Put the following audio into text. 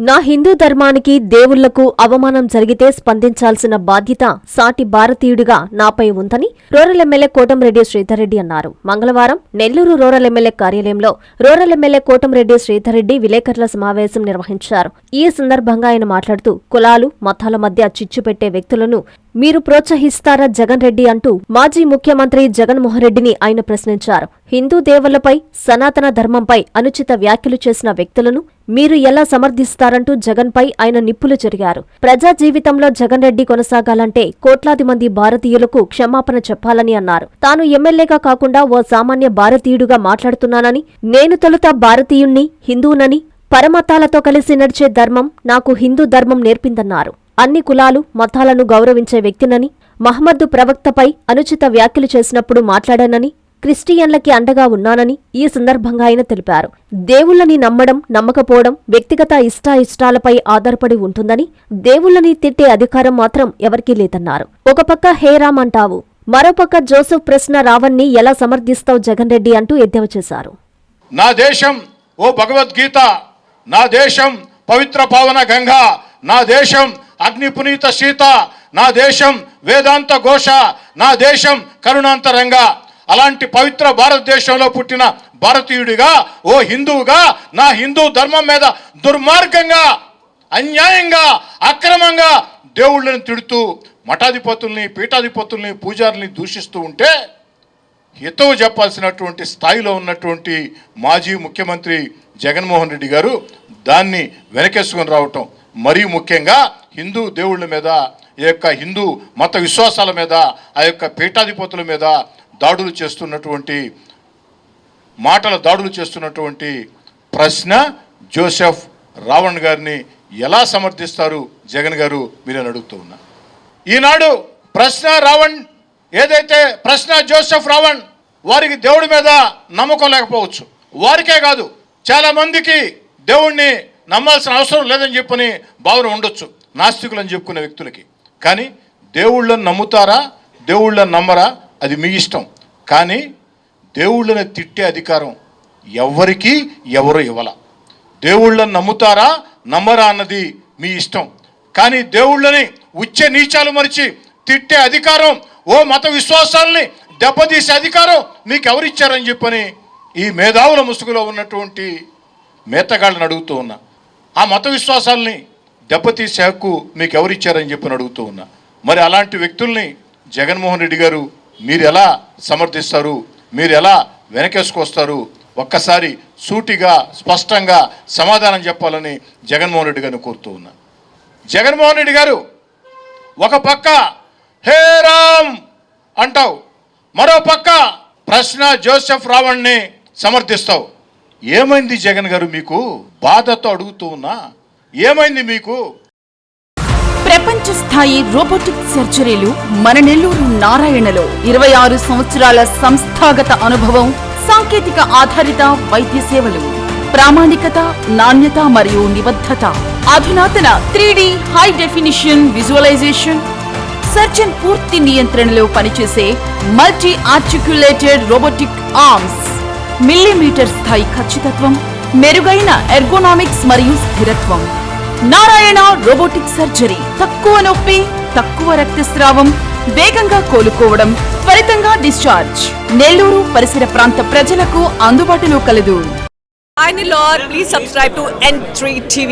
నా హిందూ ధర్మానికి దేవుళ్లకు అవమానం జరిగితే స్పందించాల్సిన బాధ్యత సాటి భారతీయుడిగా నాపై ఉందని రూరల్ ఎమ్మెల్యే కోటంరెడ్డి శ్రీధర్రెడ్డి అన్నారు. మంగళవారం నెల్లూరు రూరల్ ఎమ్మెల్యే కార్యాలయంలో రూరల్ ఎమ్మెల్యే కోటంరెడ్డి శ్రీధర్రెడ్డి విలేకరుల సమావేశం నిర్వహించారు. ఈ సందర్భంగా ఆయన మాట్లాడుతూ కులాలు, మతాల మధ్య చిచ్చు పెట్టే వ్యక్తులను మీరు ప్రోత్సహిస్తారా జగన్ రెడ్డి అంటూ మాజీ ముఖ్యమంత్రి జగన్మోహన్ రెడ్డిని ఆయన ప్రశ్నించారు. హిందూ దేవుళ్లపై, సనాతన ధర్మంపై అనుచిత వ్యాఖ్యలు చేసిన వ్యక్తులను మీరు ఎలా సమర్థిస్తారంటూ జగన్పై ఆయన నిప్పులు చెరిగారు. ప్రజా జీవితంలో జగన్ రెడ్డి కొనసాగాలంటే కోట్లాది మంది భారతీయులకు క్షమాపణ చెప్పాలని అన్నారు. తాను ఎమ్మెల్యేగా కాకుండా ఓ సామాన్య భారతీయుడుగా మాట్లాడుతున్నానని, నేను తొలుత భారతీయుణ్ణి, హిందూనని, పరమతాలతో కలిసి నడిచే ధర్మం నాకు హిందూ ధర్మం నేర్పిందన్నారు. అన్ని కులాలు, మతాలను గౌరవించే వ్యక్తినని, మహమ్మద్దు ప్రవక్తపై అనుచిత వ్యాఖ్యలు చేసినప్పుడు మాట్లాడానని, క్రిస్టియన్లకి అండగా ఉన్నానని ఈ సందర్భంగా ఆయన తెలిపారు. దేవుళ్లని నమ్మడం, నమ్మకపోవడం వ్యక్తిగత ఇష్టాయిష్టాలపై ఆధారపడి ఉంటుందని, దేవుళ్లని తిట్టే అధికారం మాత్రం ఎవరికీ లేదన్నారు. ఒక పక్క హే రామ్ అంటావు, మరోపక్క జోసెఫ్ ప్రశ్న రావణ్ణి ఎలా సమర్థిస్తావు జగన్ రెడ్డి అంటూ ఎద్దేవా చేశారు. నా దేశం ఓ భగవద్గీత, నా దేశం పవిత్ర పావన గంగా, నా దేశం అగ్ని పునీత సీత, నా దేశం వేదాంత ఘోష, నా దేశం కరుణాంతరంగ. అలాంటి పవిత్ర భారతదేశంలో పుట్టిన భారతీయుడిగా, ఓ హిందువుగా నా హిందూ ధర్మం మీద దుర్మార్గంగా, అన్యాయంగా, అక్రమంగా దేవుళ్ళని తిడుతూ మఠాధిపతుల్ని, పీఠాధిపతుల్ని, పూజారుల్ని దూషిస్తూ ఉంటే హితవు చెప్పాల్సినటువంటి స్థాయిలో ఉన్నటువంటి మాజీ ముఖ్యమంత్రి జగన్మోహన్ రెడ్డి గారు దాన్ని వెనకేసుకొని రావటం, మరీ ముఖ్యంగా హిందూ దేవుళ్ళ మీద, ఈ యొక్క హిందూ మత విశ్వాసాల మీద, ఆ యొక్క పీఠాధిపతుల మీద దాడులు చేస్తున్నటువంటి ప్రశ్న జోసెఫ్ రావణ్ గారిని ఎలా సమర్థిస్తారు జగన్ గారు మీరని అడుగుతూ ఉన్నా. ఈనాడు ప్రశ్న రావణ్ ఏదైతే ప్రశ్న జోసెఫ్ రావణ్ వారికి దేవుడి మీద నమ్మకం లేకపోవచ్చు, వారికే కాదు చాలా మందికి దేవుణ్ణి నమ్మాల్సిన అవసరం లేదని చెప్పని భావన ఉండొచ్చు నాస్తికులని చెప్పుకునే వ్యక్తులకి. కానీ దేవుళ్ళని నమ్ముతారా, దేవుళ్ళని నమ్మరా అది మీ ఇష్టం. కానీ దేవుళ్ళని తిట్టే అధికారం ఎవరికి ఎవరు ఇవ్వాల. దేవుళ్ళని నమ్ముతారా, నమ్మరా అన్నది మీ ఇష్టం. కానీ దేవుళ్ళని ఉచ్చ నీచాలు మరిచి తిట్టే అధికారం, ఓ మత విశ్వాసాలని దెబ్బతీసే అధికారం మీకు ఎవరిచ్చారని చెప్పని ఈ మేధావుల ముసుగులో ఉన్నటువంటి మేతగాళ్ళని అడుగుతూ ఉన్నా. ఆ మత విశ్వాసాలని దెబ్బతీసే హక్కు మీకు ఎవరిచ్చారని చెప్పని అడుగుతూ ఉన్నా. మరి అలాంటి వ్యక్తుల్ని జగన్మోహన్ రెడ్డి గారు మీరు ఎలా సమర్థిస్తారు, మీరు ఎలా వెనకేసుకొస్తారు? ఒక్కసారి సూటిగా స్పష్టంగా సమాధానం చెప్పాలని జగన్మోహన్ రెడ్డి గారిని కోరుతూ ఉన్నా. జగన్మోహన్ రెడ్డి గారు ఒక పక్క హే రామ్ అంటావు, మరో పక్క ప్రశ్న జోసెఫ్ రావణ్ని సమర్థిస్తావు. ఏమైంది జగన్ గారు మీకు? బాధతో అడుగుతూ ఉన్నా, ఏమైంది మీకు? ప్రపంచ స్థాయి రోబోటిక్ సర్జరీలు మన నెల్లూరు నారాయణలో 26 సంవత్సరాల సంస్థాగత అనుభవం, సాంకేతిక ఆధారిత వైద్య సేవలు, ప్రామాణికత, నాణ్యత మరియు నిబద్ధత, అధునాతన 3D high definition visualisation, surgeon పూర్తి నియంత్రణలో పనిచేసే multi articulated robotic arms, millimetre స్థాయి ఖచ్చితత్వం, మెరుగైన ఎర్గోనామిక్స్ మరియు స్థిరత్వం. Narayana robotic surgery. తక్కువ నొప్పి, తక్కువ రక్తస్రావం, వేగంగా కోలుకోవడం, త్వరితంగా డిశ్చార్జ్. నెల్లూరు పరిసర ప్రాంత ప్రజలకు అందుబాటులో కలదు. Please subscribe to N3 TV.